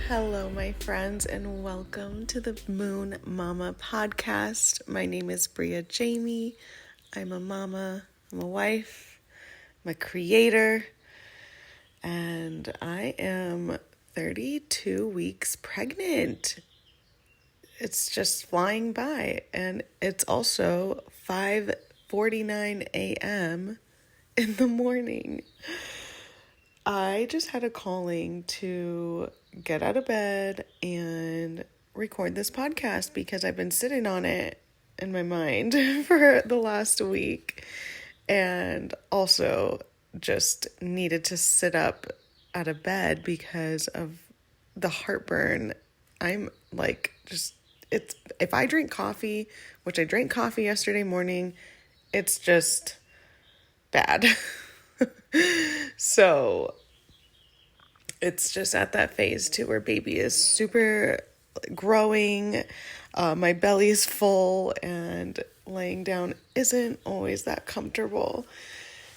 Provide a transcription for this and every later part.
Hello, my friends, and welcome to the Moon Mama podcast. My name is BRIA Jamie. I'm a mama, I'm a wife, I'm a creator, and I am 32 weeks pregnant. It's just flying by, and it's also 5:49 a.m. in the morning. I just had a calling to get out of bed and record this podcast because I've been sitting on it in my mind for the last week, and also just needed to sit up out of bed because of the heartburn. I'm like, it's, if I drink coffee, which I drank coffee yesterday morning, it's just bad. So it's just at that phase too where baby is super growing, my belly is full, and laying down isn't always that comfortable.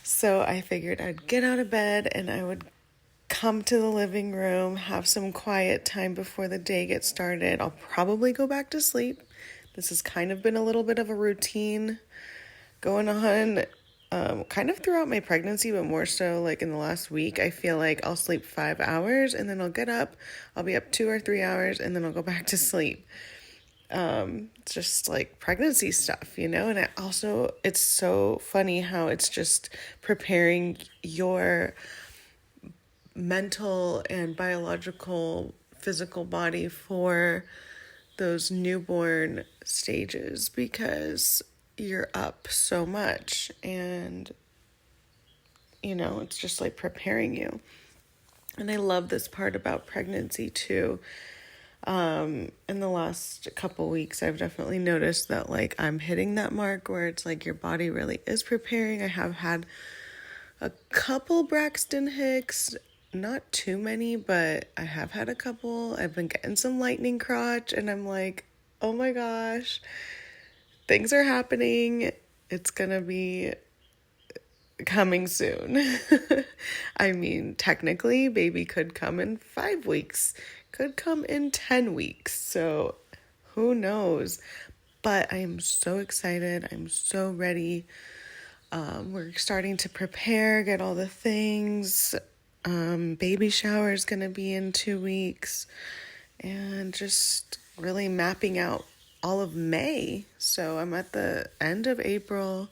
So I figured I'd get out of bed and I would come to the living room, have some quiet time before the day gets started. I'll probably go back to sleep. This has kind of been a little bit of a routine going on kind of throughout my pregnancy, but more so like in the last week. I feel like I'll sleep 5 hours and then I'll get up. I'll be up 2 or 3 hours and then I'll go back to sleep. It's just like pregnancy stuff, you know? And it's so funny how it's just preparing your mental and biological physical body for those newborn stages, because you're up so much and it's just like preparing you. And I love this part about pregnancy too. In the last couple weeks, I've definitely noticed that like I'm hitting that mark where it's like your body really is preparing. I have had a couple Braxton Hicks, not too many, but I have had a couple. I've been getting some lightning crotch and I'm like, oh my gosh, things are happening. It's gonna be coming soon. I mean, technically, baby could come in 5 weeks, could come in 10 weeks. So who knows? But I am so excited. I'm so ready. We're starting to prepare, get all the things. Baby shower is going to be in 2 weeks, and just really mapping out all of May. So I'm at the end of April,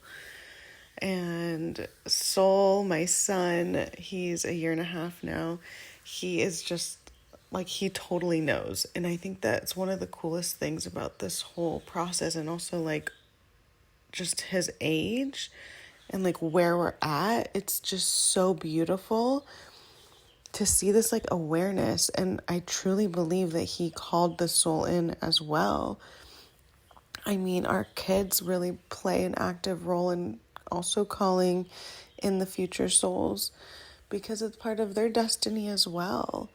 and Soul, my son, he's 1.5 years now. He is just like, he totally knows. And I think that's one of the coolest things about this whole process, and also like just his age and like where we're at. It's just so beautiful to see this like awareness. And I truly believe that he called the soul in as well. I mean, our kids really play an active role in also calling in the future souls, because it's part of their destiny as well.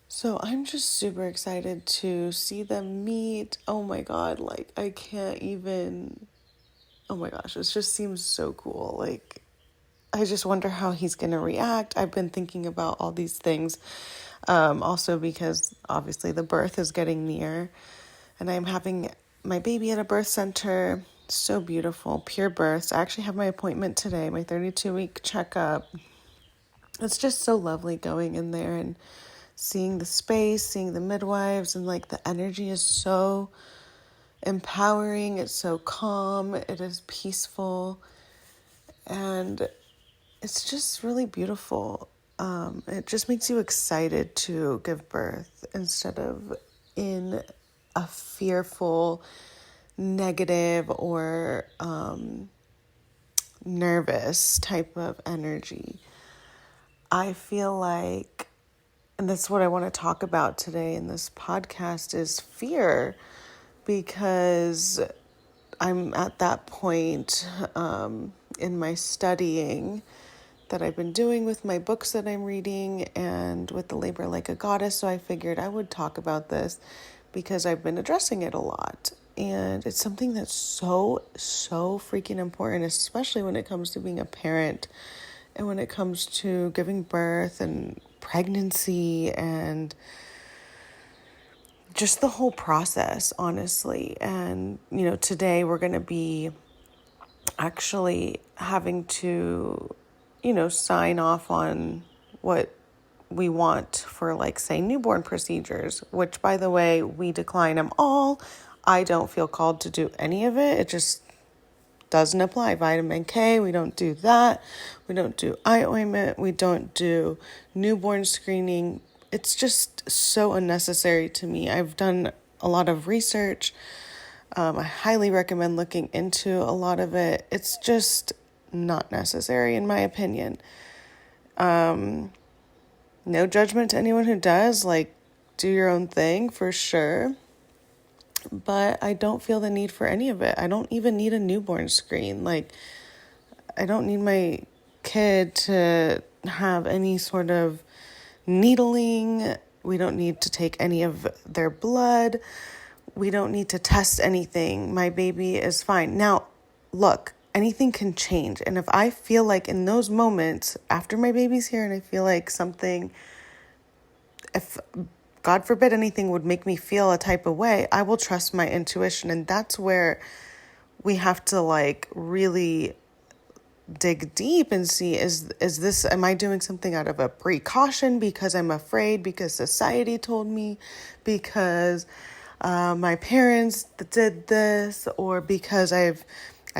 So I'm just super excited to see them meet. Oh my God, like I can't even, oh my gosh, it just seems so cool. Like, I just wonder how he's going to react. I've been thinking about all these things, also because obviously the birth is getting near, and I'm having my baby at a birth center. So beautiful, pure births. I actually have my appointment today, my 32-week checkup. It's just so lovely going in there and seeing the space, seeing the midwives, and like the energy is so empowering. It's so calm. It is peaceful. And it's just really beautiful. It just makes you excited to give birth instead of in a fearful, negative, or nervous type of energy. I feel like, and that's what I want to talk about today in this podcast, is fear, because I'm at that point in my studying that I've been doing with my books that I'm reading and with the Labor Like a Goddess. So I figured I would talk about this because I've been addressing it a lot. And it's something that's so freaking important, especially when it comes to being a parent and when it comes to giving birth and pregnancy and just the whole process, honestly. And, today we're going to be actually having to, sign off on what we want for, like, say, newborn procedures, which, by the way, we decline them all. I don't feel called to do any of it. It just doesn't apply. Vitamin K, we don't do that. We don't do eye ointment. We don't do newborn screening. It's just so unnecessary to me. I've done a lot of research. I highly recommend looking into a lot of it. It's just not necessary, in my opinion. No judgment to anyone who does. Like, do your own thing for sure. But I don't feel the need for any of it. I don't even need a newborn screen. Like, I don't need my kid to have any sort of needling. We don't need to take any of their blood. We don't need to test anything. My baby is fine. Now, look, anything can change. And if I feel like in those moments after my baby's here and I feel like something, if God forbid anything would make me feel a type of way, I will trust my intuition. And that's where we have to, like, really dig deep and see, am I doing something out of a precaution because I'm afraid, because society told me, because my parents did this, or because I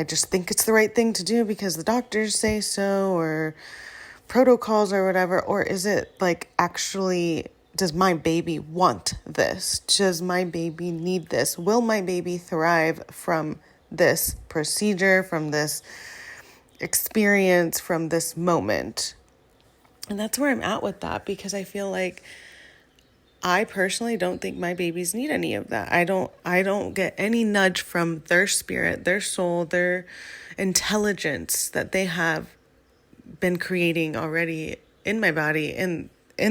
just think it's the right thing to do because the doctors say so, or protocols or whatever? Or is it like, actually, does my baby want this? Does my baby need this? Will my baby thrive from this procedure, from this experience, from this moment? And that's where I'm at with that, because I feel like I personally don't think my babies need any of that. I don't get any nudge from their spirit, their soul, their intelligence that they have been creating already in my body and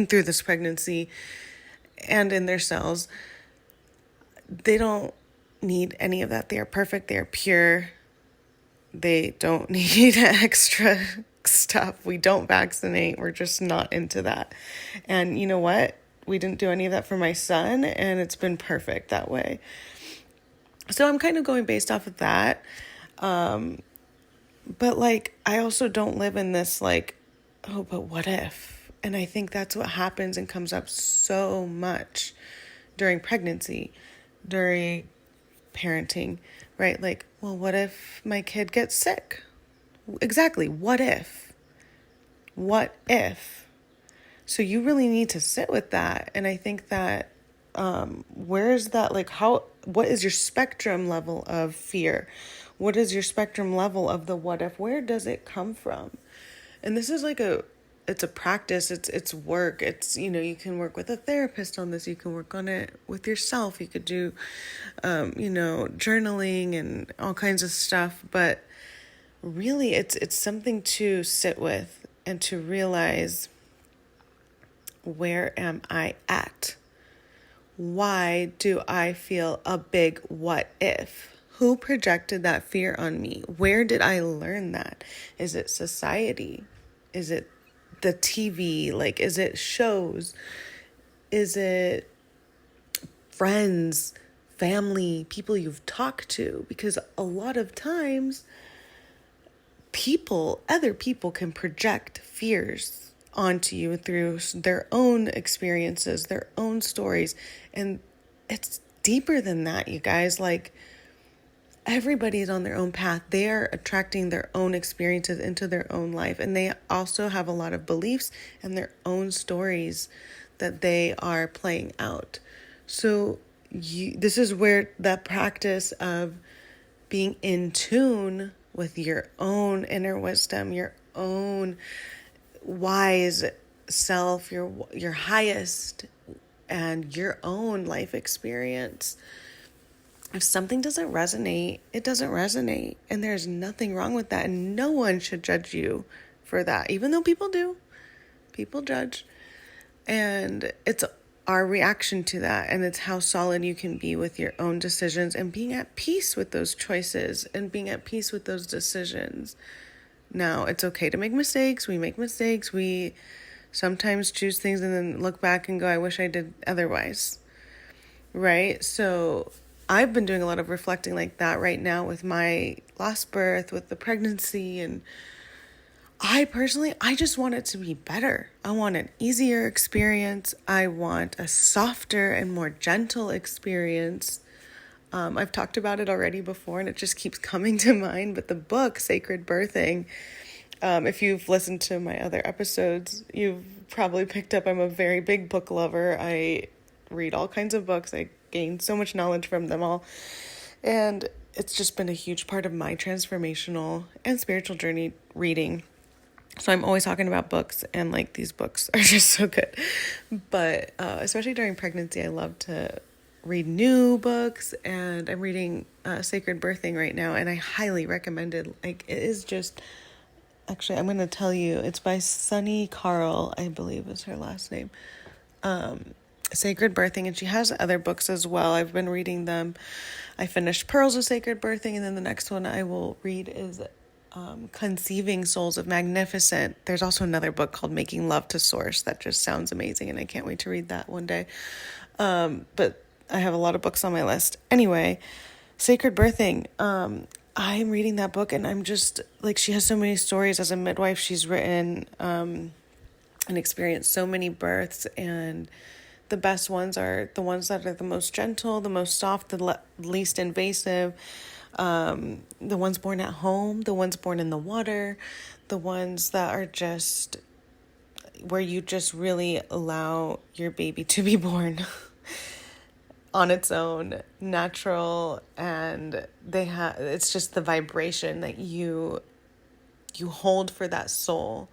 through this pregnancy and in their cells. They don't need any of that. They are perfect. They are pure. They don't need extra stuff. We don't vaccinate. We're just not into that. And you know what? We didn't do any of that for my son, and it's been perfect that way. So I'm kind of going based off of that. But, like, I also don't live in this, like, oh, but what if? And I think that's what happens and comes up so much during pregnancy, during parenting, right? Like, well, what if my kid gets sick? Exactly. What if? What if? So you really need to sit with that. And I think that, where is that, like, what is your spectrum level of fear? What is your spectrum level of the what if? Where does it come from? And this is like it's a practice. It's work. It's, you can work with a therapist on this. You can work on it with yourself. You could do, journaling and all kinds of stuff. But really, it's something to sit with and to realize, where am I at? Why do I feel a big what if? Who projected that fear on me? Where did I learn that? Is it society? Is it the TV? Like, is it shows? Is it friends, family, people you've talked to? Because a lot of times, other people can project fears onto you through their own experiences, their own stories. And it's deeper than that, you guys. Like, everybody's on their own path. They are attracting their own experiences into their own life. And they also have a lot of beliefs and their own stories that they are playing out. So this is where that practice of being in tune with your own inner wisdom, your own wise self, your highest, and your own life experience. If something doesn't resonate, it doesn't resonate. And there's nothing wrong with that. And no one should judge you for that, even though people do. People judge. And it's our reaction to that. And it's how solid you can be with your own decisions and being at peace with those choices and being at peace with those decisions. Now, it's okay to make mistakes. We make mistakes. We sometimes choose things and then look back and go, I wish I did otherwise. right? So I've been doing a lot of reflecting like that right now with my last birth, with the pregnancy, and I just want it to be better. I want an easier experience. I want a softer and more gentle experience. I've talked about it already before and it just keeps coming to mind, but the book, Sacred Birthing, if you've listened to my other episodes, you've probably picked up I'm a very big book lover. I read all kinds of books. I gain so much knowledge from them all. And it's just been a huge part of my transformational and spiritual journey reading. So I'm always talking about books, and like these books are just so good. But especially during pregnancy, I love to read new books, and I'm reading Sacred Birthing right now, and I highly recommend it. Like, it is just, actually, I'm going to tell you, it's by Sunny Carl, I believe is her last name. Sacred Birthing, and she has other books as well. I've been reading them. I finished Pearls of Sacred Birthing, and then the next one I will read is Conceiving Souls of Magnificent. There's also another book called Making Love to Source that just sounds amazing, and I can't wait to read that one day. But I have a lot of books on my list. Anyway, Sacred Birthing. I'm reading that book, and I'm just like, she has so many stories as a midwife. She's written and experienced so many births, and the best ones are the ones that are the most gentle, the most soft, the least invasive. The ones born at home, the ones born in the water, the ones that are just where you just really allow your baby to be born on its own, natural, and it's just the vibration that you hold for that soul.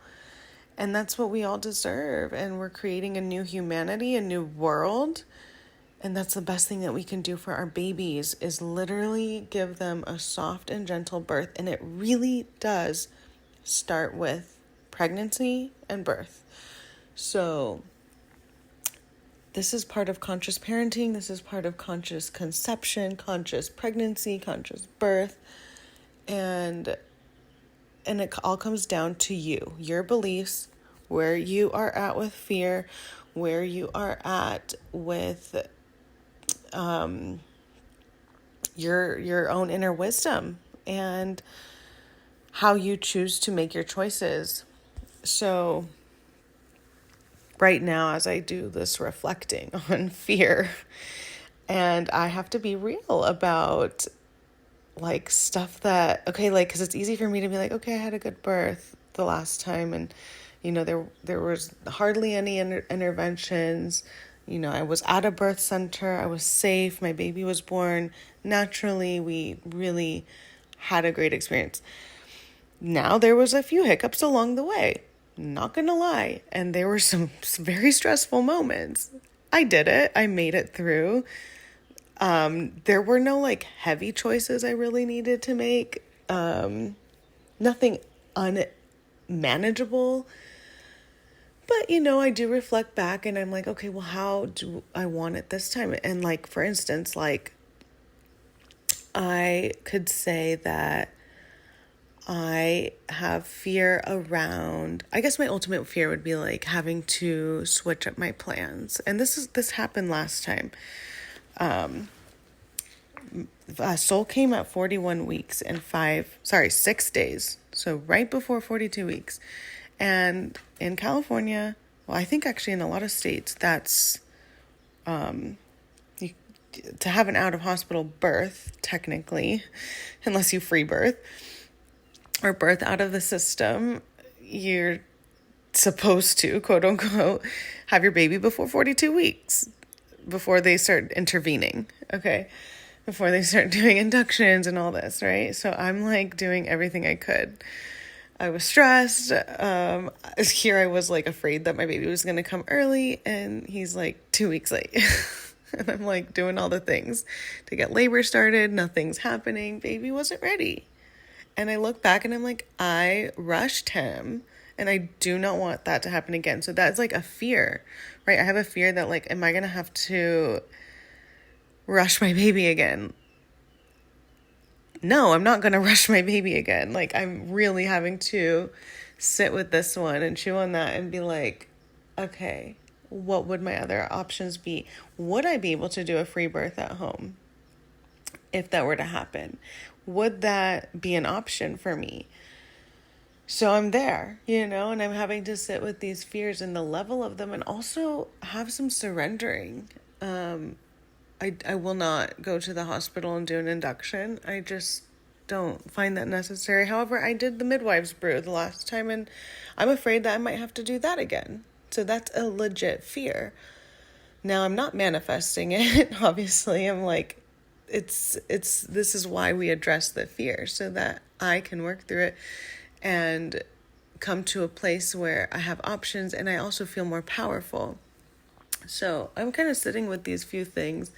And that's what we all deserve. And we're creating a new humanity, a new world. And that's the best thing that we can do for our babies, is literally give them a soft and gentle birth. And it really does start with pregnancy and birth. So this is part of conscious parenting. This is part of conscious conception, conscious pregnancy, conscious birth. And it all comes down to you, your beliefs, where you are at with fear, where you are at with your own inner wisdom, and how you choose to make your choices. So right now, as I do this reflecting on fear, and I have to be real about like stuff that, okay, like, because it's easy for me to be like, okay, I had a good birth the last time, and there was hardly any interventions. I was at a birth center. I was safe. My baby was born naturally. We really had a great experience. Now, there was a few hiccups along the way, not gonna lie, and there were some very stressful moments. I did it. I made it through. There were no like heavy choices I really needed to make. Nothing unmanageable. But, I do reflect back, and I'm like, okay, well, how do I want it this time? And like, for instance, like, I could say that I have fear around, I guess my ultimate fear would be like having to switch up my plans. And this happened last time. Soul came at 41 weeks and 6 days. So right before 42 weeks. And in California, well, I think actually in a lot of states, that's, to have an out of hospital birth, technically, unless you free birth or birth out of the system, you're supposed to, quote unquote, have your baby before 42 weeks, before they start intervening. Okay. Before they start doing inductions and all this, right? So I'm like doing everything I could. I was stressed. Here I was like afraid that my baby was going to come early, and he's like 2 weeks late. And I'm like doing all the things to get labor started. Nothing's happening. Baby wasn't ready. And I look back and I'm like, I rushed him, and I do not want that to happen again. So that's like a fear, right? I have a fear that like, am I going to have to rush my baby again? No, I'm not going to rush my baby again. Like, I'm really having to sit with this one and chew on that and be like, okay, what would my other options be? Would I be able to do a free birth at home if that were to happen? Would that be an option for me? So I'm there, and I'm having to sit with these fears and the level of them, and also have some surrendering. I will not go to the hospital and do an induction. I just don't find that necessary. However, I did the midwives brew the last time, and I'm afraid that I might have to do that again. So that's a legit fear. Now, I'm not manifesting it. Obviously, I'm like, this is why we address the fear, so that I can work through it and come to a place where I have options, and I also feel more powerful. So I'm kind of sitting with these few things,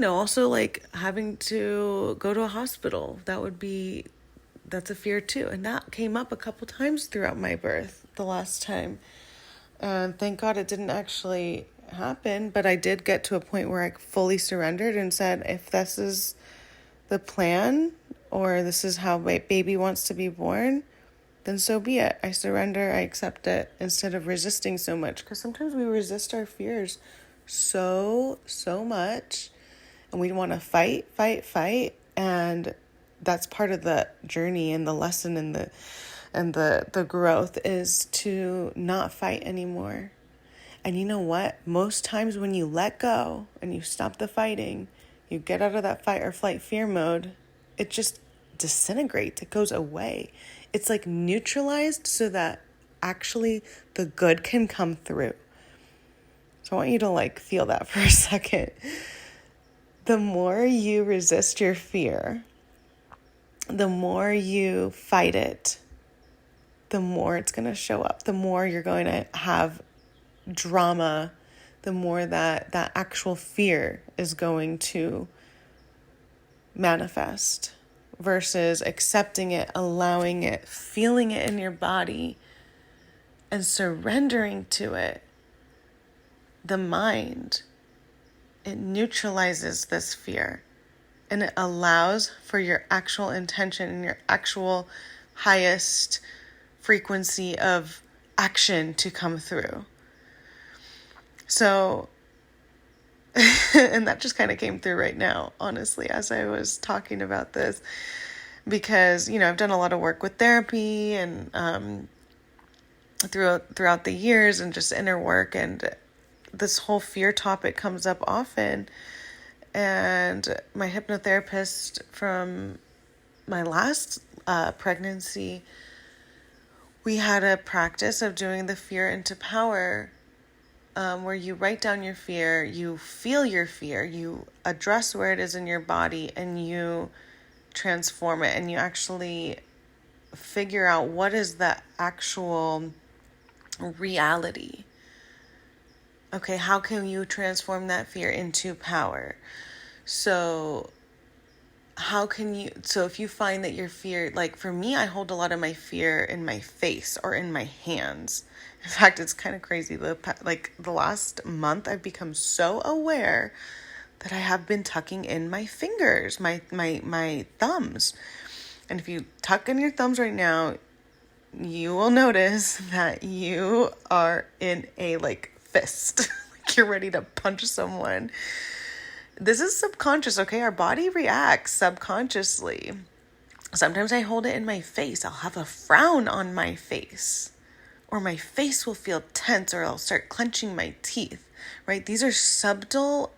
also like having to go to a hospital. That's a fear too. And that came up a couple times throughout my birth the last time. And thank God it didn't actually happen, but I did get to a point where I fully surrendered and said, if this is the plan, or this is how my baby wants to be born, then so be it. I surrender, I accept it, instead of resisting so much. Because sometimes we resist our fears so much, and we want to fight. And that's part of the journey and the lesson and the growth, is to not fight anymore. And you know what? Most times when you let go and you stop the fighting, you get out of that fight or flight fear mode, it just disintegrates. It goes away. It's like neutralized so that actually the good can come through. So I want you to feel that for a second. The more you resist your fear, the more you fight it, the more it's going to show up, the more you're going to have drama, the more that actual fear is going to manifest, versus accepting it, allowing it, feeling it in your body, and surrendering to it. The mind, it neutralizes this fear, and it allows for your actual intention and your actual highest frequency of action to come through. So, and that just kind of came through right now, honestly, as I was talking about this, because, I've done a lot of work with therapy and throughout the years, and just inner work, and this whole fear topic comes up often. And my hypnotherapist from my last pregnancy, we had a practice of doing the fear into power, where you write down your fear, you feel your fear, you address where it is in your body, and you transform it, and you actually figure out what is the actual reality. Okay, how can you transform that fear into power? So if you find that your fear, for me, I hold a lot of my fear in my face or in my hands. In fact, it's kind of crazy. The last month, I've become so aware that I have been tucking in my fingers, my thumbs. And if you tuck in your thumbs right now, you will notice that you are in a fist. You're ready to punch someone. This is subconscious, okay? Our body reacts subconsciously. Sometimes I hold it in my face. I'll have a frown on my face, or my face will feel tense, or I'll start clenching my teeth, right? These are subtle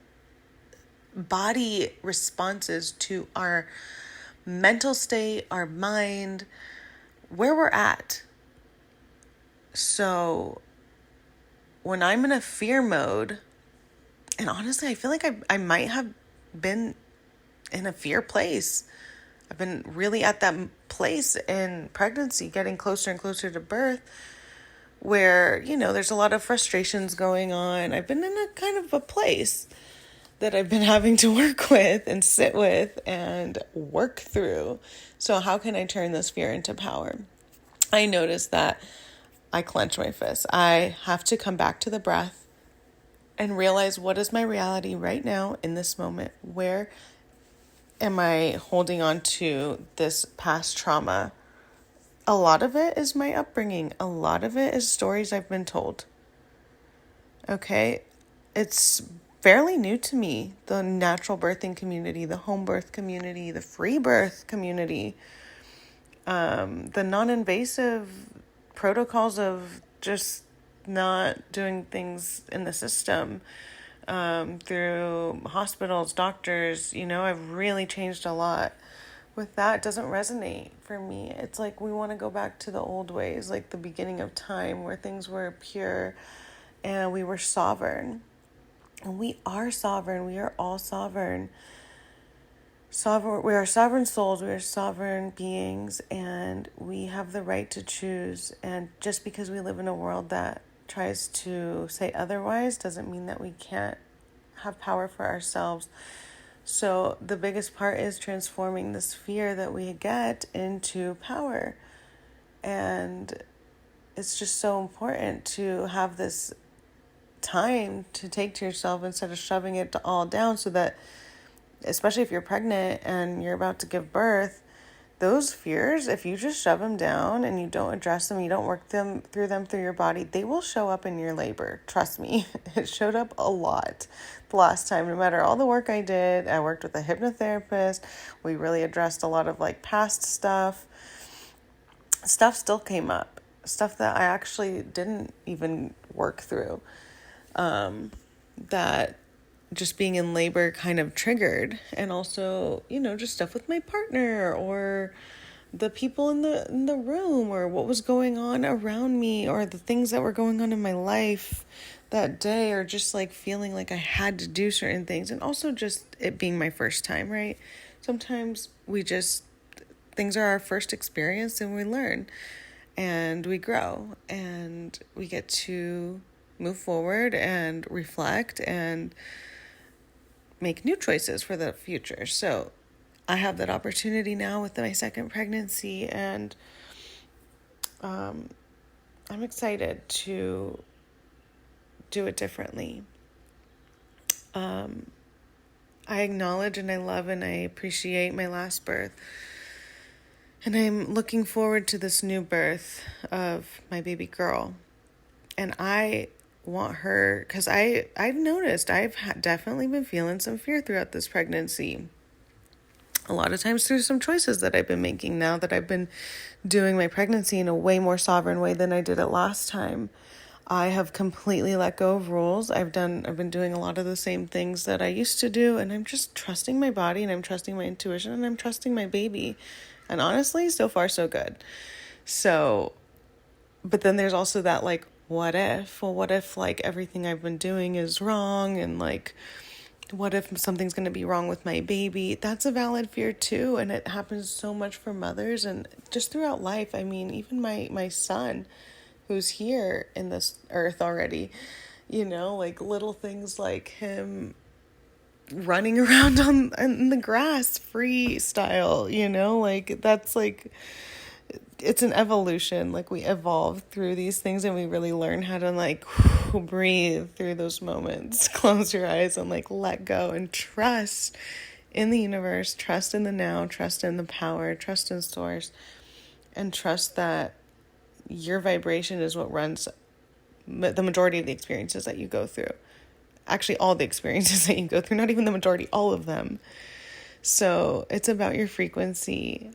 body responses to our mental state, our mind, where we're at. So when I'm in a fear mode, and honestly, I feel like I might have been in a fear place. I've been really at that place in pregnancy, getting closer and closer to birth, where, there's a lot of frustrations going on. I've been in a kind of a place that I've been having to work with and sit with and work through. So how can I turn this fear into power? I noticed that I clench my fists. I have to come back to the breath and realize, what is my reality right now in this moment? Where am I holding on to this past trauma? A lot of it is my upbringing. A lot of it is stories I've been told. Okay. It's fairly new to me, the natural birthing community, the home birth community, the free birth community, the non-invasive protocols of just not doing things in the system, through hospitals, doctors. I've really changed a lot. With that, it doesn't resonate for me. It's like we want to go back to the old ways, like the beginning of time where things were pure and we were sovereign. And we are sovereign. We are all sovereign. We are sovereign souls. We are sovereign beings, and we have the right to choose. And just because we live in a world that tries to say otherwise doesn't mean that we can't have power for ourselves. So the biggest part is transforming this fear that we get into power. And it's just so important to have this time to take to yourself instead of shoving it all down, so that, especially if you're pregnant and you're about to give birth, those fears, if you just shove them down and you don't address them, you don't work through your body, they will show up in your labor. Trust me, it showed up a lot the last time. No matter all the work I did, I worked with a hypnotherapist. We really addressed a lot of past stuff. Stuff still came up. Stuff that I actually didn't even work through. That just being in labor kind of triggered. And also, just stuff with my partner or the people in the room, or what was going on around me, or the things that were going on in my life that day, or just feeling like I had to do certain things. And also just it being my first time, right? Sometimes things are our first experience, and we learn and we grow and we get to move forward and reflect and make new choices for the future. So I have that opportunity now with my second pregnancy, and I'm excited to do it differently. I acknowledge and I love and I appreciate my last birth. And I'm looking forward to this new birth of my baby girl. And I want her, because I've noticed I've definitely been feeling some fear throughout this pregnancy. A lot of times through some choices that I've been making now that I've been doing my pregnancy in a way more sovereign way than I did it last time. I have completely let go of rules. I've been doing a lot of the same things that I used to do, and I'm just trusting my body, and I'm trusting my intuition, and I'm trusting my baby. And honestly, so far so good. So, but then there's also that what if? Well, what if everything I've been doing is wrong, and what if something's going to be wrong with my baby? That's a valid fear too, and it happens so much for mothers and just throughout life. I mean, even my son, who's here in this earth already, little things like him running around in the grass freestyle, that's it's an evolution. We evolve through these things, and we really learn how to breathe through those moments, close your eyes and let go and trust in the universe, trust in the now, trust in the power, trust in source, and trust that your vibration is what runs the majority of the experiences that you go through. Actually, all the experiences that you go through, not even the majority, all of them. So it's about your frequency.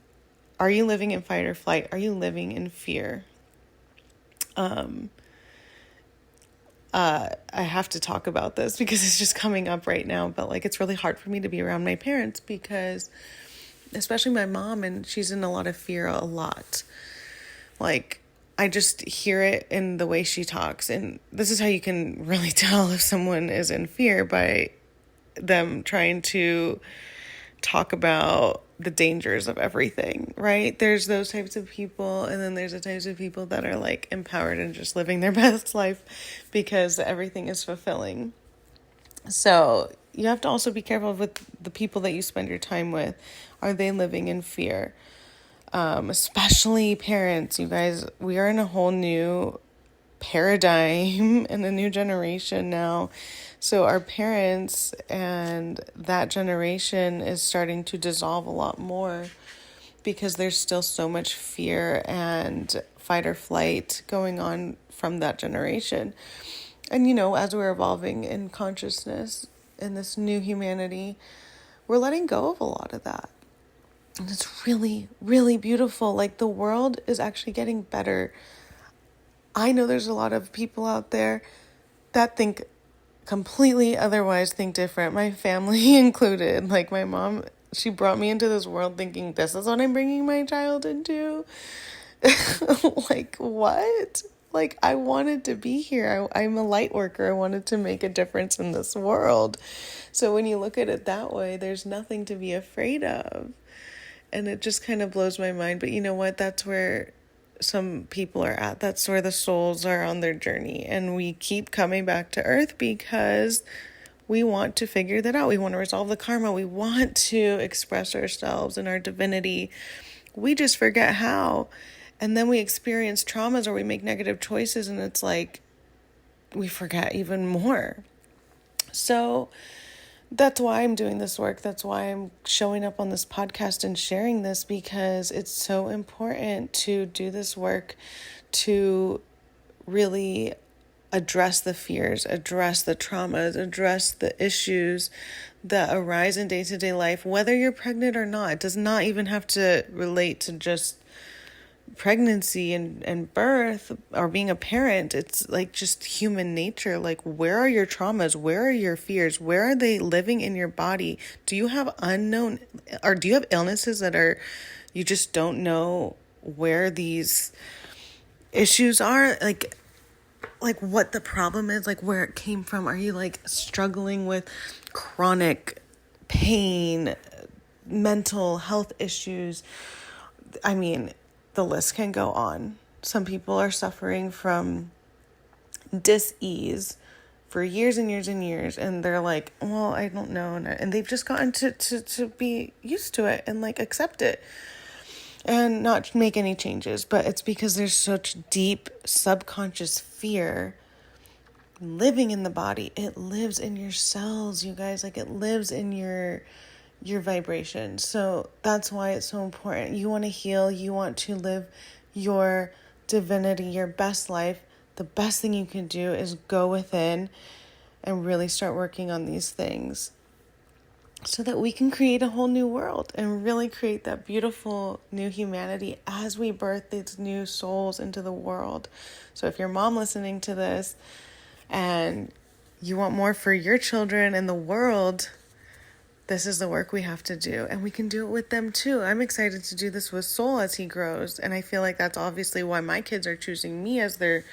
Are you living in fight or flight? Are you living in fear? I have to talk about this because it's just coming up right now, but it's really hard for me to be around my parents because, especially my mom, and she's in a lot of fear a lot. I just hear it in the way she talks. And this is how you can really tell if someone is in fear, by them trying to talk about the dangers of everything, right? There's those types of people, and then there's the types of people that are empowered and just living their best life because everything is fulfilling. So you have to also be careful with the people that you spend your time with. Are they living in fear? Especially parents, you guys, we are in a whole new paradigm and a new generation now. So our parents and that generation is starting to dissolve a lot more because there's still so much fear and fight or flight going on from that generation. And, as we're evolving in consciousness in this new humanity, we're letting go of a lot of that. And it's really, really beautiful. Like, the world is actually getting better. I know there's a lot of people out there that think completely otherwise, think different. My family included. Like, my mom, she brought me into this world thinking this is what I'm bringing my child into. Like, what? Like, I wanted to be here. I'm a light worker. I wanted to make a difference in this world. So when you look at it that way, there's nothing to be afraid of. And it just kind of blows my mind. But you know what? That's where some people are at. That's where the souls are on their journey. And we keep coming back to earth because we want to figure that out. We want to resolve the karma. We want to express ourselves and our divinity. We just forget how. And then we experience traumas or we make negative choices, and it's like we forget even more. So that's why I'm doing this work. That's why I'm showing up on this podcast and sharing this, because it's so important to do this work to really address the fears, address the traumas, address the issues that arise in day-to-day life, whether you're pregnant or not. It does not even have to relate to just pregnancy and birth or being a parent. It's like just human nature. Like, where are your traumas? Where are your fears? Where are they living in your body? Do you have do you have illnesses that you just don't know where these issues are? Like what the problem is, like where it came from. Are you like struggling with chronic pain, mental health issues? I mean, the list can go on. Some people are suffering from dis-ease for years and years and years, and they're like, well, I don't know, and they've just gotten to be used to it and like accept it and not make any changes. But it's because there's such deep subconscious fear living in the body. It lives in your cells, you guys. Like, it lives in your vibration. So that's why it's so important. You want to heal. You want to live your divinity, your best life. The best thing you can do is go within and really start working on these things so that we can create a whole new world and really create that beautiful new humanity as we birth these new souls into the world. So if you're a mom listening to this and you want more for your children and the world, this is the work we have to do, and we can do it with them too. I'm excited to do this with Soul as he grows, and I feel like that's obviously why my kids are choosing me as their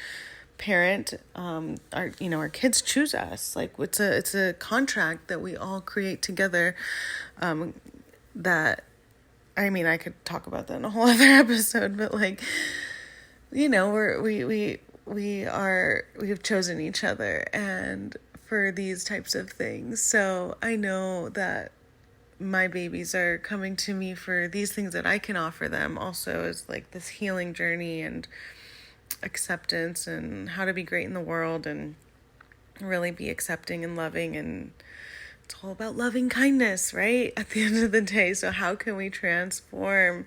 parent. Our kids choose us. Like, it's a contract that we all create together. That, I mean, I could talk about that in a whole other episode, but like, we have chosen each other and for these types of things. So I know that my babies are coming to me for these things that I can offer them also, as like this healing journey and acceptance and how to be great in the world and really be accepting and loving. And it's all about loving kindness, right? At the end of the day. So how can we transform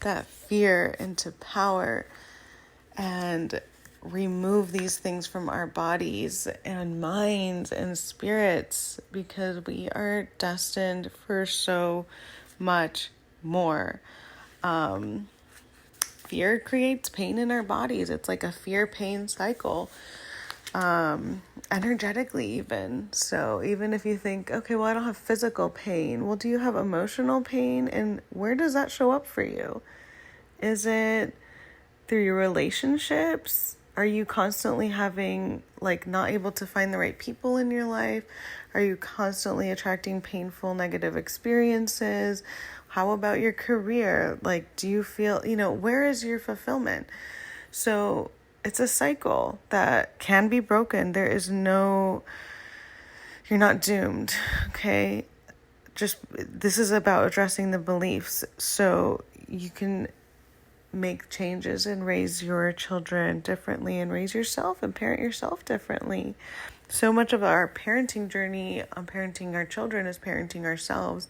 that fear into power and remove these things from our bodies and minds and spirits, because we are destined for so much more. Fear creates pain in our bodies. It's like a fear-pain cycle, energetically even. So even if you think, okay, well, I don't have physical pain. Well, do you have emotional pain? And where does that show up for you? Is it through your relationships? Are you constantly not able to find the right people in your life? Are you constantly attracting painful, negative experiences? How about your career? Like, do you feel, where is your fulfillment? So it's a cycle that can be broken. You're not doomed, okay? This is about addressing the beliefs so you can make changes and raise your children differently and raise yourself and parent yourself differently. So much of our parenting journey on parenting our children is parenting ourselves.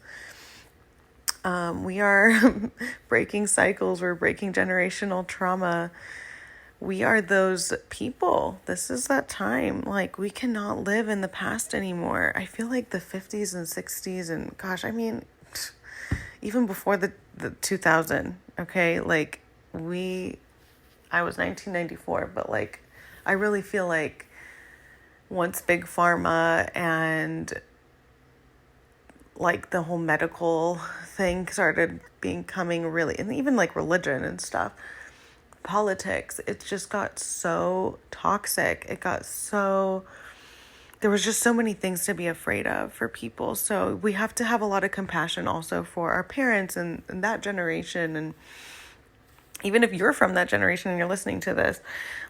We are breaking cycles. We're breaking generational trauma. we are those people. This is that time. Like, we cannot live in the past anymore. I feel like the 50s and 60s, and gosh, I mean, even before the 2000, okay? Like, I was 1994, but like, I really feel like once Big Pharma and like the whole medical thing started becoming really, and even like religion and stuff, politics, it just got so toxic. There was just so many things to be afraid of for people. So we have to have a lot of compassion also for our parents and that generation. And even if you're from that generation and you're listening to this,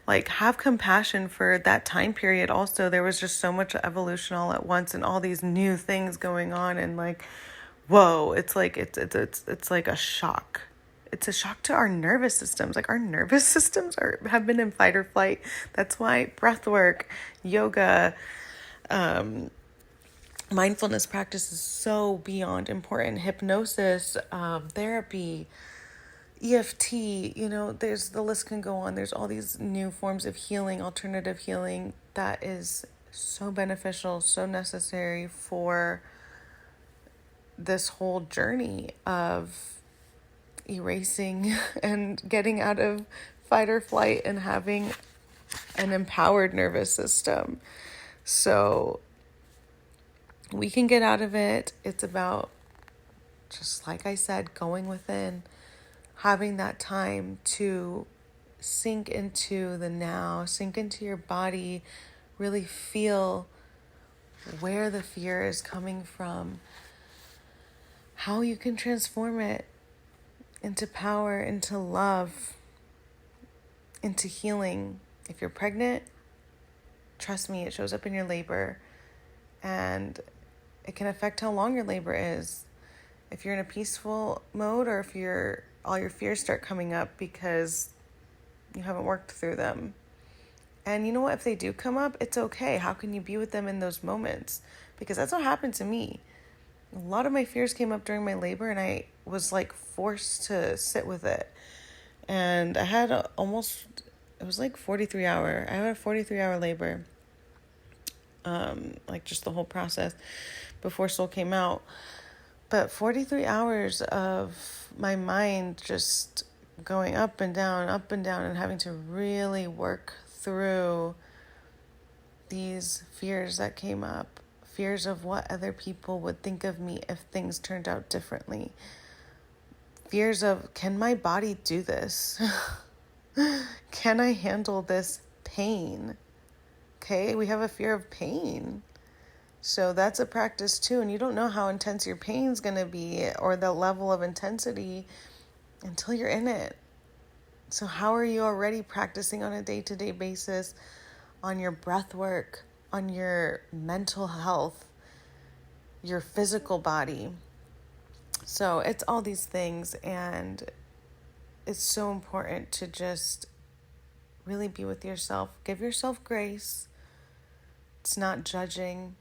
like, have compassion for that time period. Also, there was just so much evolution all at once and all these new things going on, and like, whoa, it's like it's like a shock. It's a shock to our nervous systems. Like, our nervous systems have been in fight or flight. That's why breath work, yoga, mindfulness practice is so beyond important. Hypnosis, therapy, EFT, there's, the list can go on. There's all these new forms of healing, alternative healing, that is so beneficial, so necessary for this whole journey of erasing and getting out of fight or flight and having an empowered nervous system. So we can get out of it. It's about, just like I said, going within, having that time to sink into the now, sink into your body, really feel where the fear is coming from, how you can transform it into power, into love, into healing. If you're pregnant, trust me, it shows up in your labor, and it can affect how long your labor is. If you're in a peaceful mode, or if all your fears start coming up because you haven't worked through them. And you know what? If they do come up, it's okay. How can you be with them in those moments? Because that's what happened to me. A lot of my fears came up during my labor, and I was like forced to sit with it. And I had it was like 43 hour. I had a 43-hour labor. Like, just the whole process before Soul came out. But 43 hours of my mind just going up and down, and having to really work through these fears that came up. Fears of what other people would think of me if things turned out differently. Fears of, can my body do this? Can I handle this pain? Okay, we have a fear of pain. So that's a practice too. And you don't know how intense your pain's going to be, or the level of intensity, until you're in it. So how are you already practicing on a day-to-day basis on your breath work, on your mental health, your physical body? So it's all these things, and it's so important to just really be with yourself. Give yourself grace. It's not judging.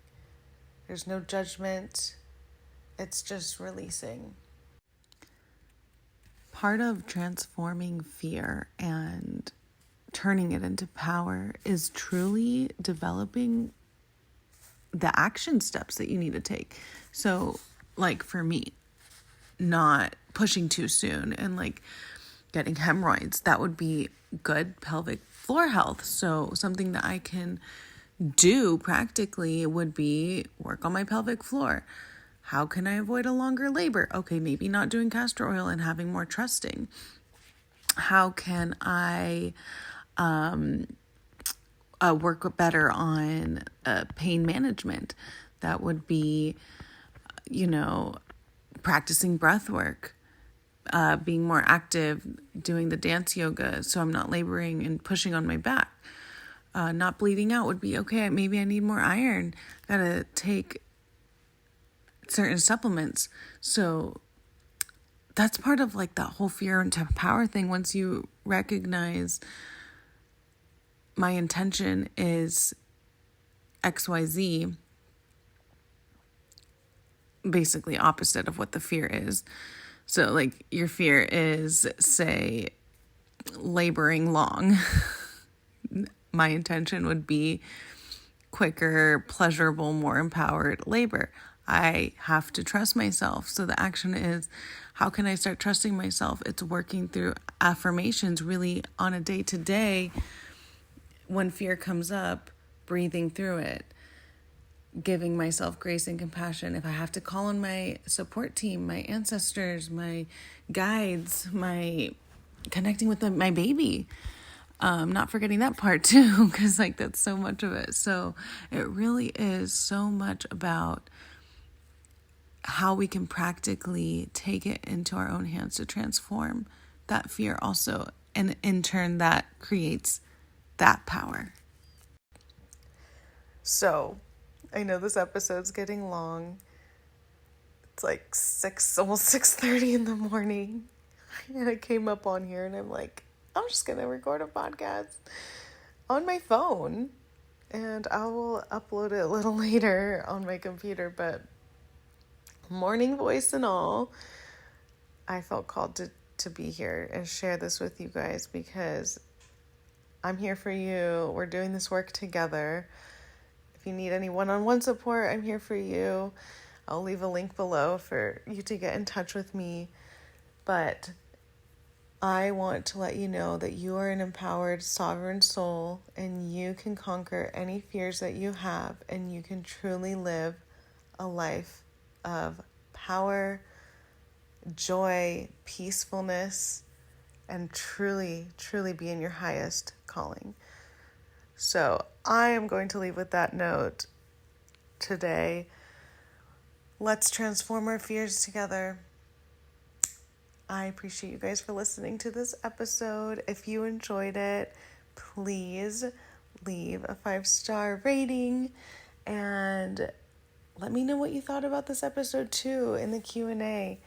There's no judgment. It's just releasing. Part of transforming fear and turning it into power is truly developing the action steps that you need to take. So, like, for me, not pushing too soon and like getting hemorrhoids, that would be good pelvic floor health. So something that I can do practically would be work on my pelvic floor. How can I avoid a longer labor? Okay, maybe not doing castor oil and having more trusting. How can I work better on pain management? That would be, practicing breath work, being more active, doing the dance yoga so I'm not laboring and pushing on my back. Not bleeding out would be, okay, maybe I need more iron. Gotta take certain supplements. So that's part of like that whole fear and power thing. Once you recognize my intention is XYZ, basically opposite of what the fear is. So like your fear is, say, laboring long. my intention would be quicker, pleasurable, more empowered labor. I have to trust myself. So the action is, how can I start trusting myself? It's working through affirmations really on a day-to-day. When fear comes up, breathing through it, giving myself grace and compassion. If I have to call on my support team, my ancestors, my guides, my connecting with my baby, not forgetting that part too, because like that's so much of it. So it really is so much about how we can practically take it into our own hands to transform that fear also. And in turn, that creates that power. So I know this episode's getting long. It's like almost 6:30 in the morning. And I came up on here and I'm like, I'm just going to record a podcast on my phone. And I will upload it a little later on my computer. But morning voice and all, I felt called to be here and share this with you guys because I'm here for you. We're doing this work together. If you need any one-on-one support, I'm here for you. I'll leave a link below for you to get in touch with me. But I want to let you know that you are an empowered, sovereign soul, and you can conquer any fears that you have, and you can truly live a life of power, joy, peacefulness, and truly, truly be in your highest calling. So I am going to leave with that note today. Let's transform our fears together. I appreciate you guys for listening to this episode. If you enjoyed it, please leave a 5-star rating and let me know what you thought about this episode too in the Q&A.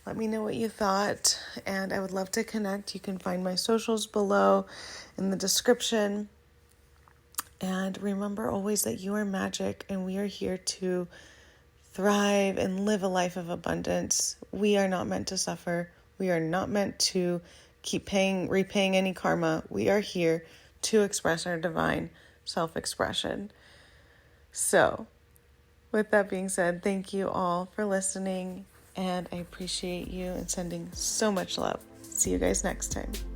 Let me know what you thought, and I would love to connect. You can find my socials below in the description. And remember always that you are magic, and we are here to thrive and live a life of abundance. We are not meant to suffer. We are not meant to keep repaying any karma. We are here to express our divine self-expression. So, with that being said, thank you all for listening, and I appreciate you and sending so much love. See you guys next time.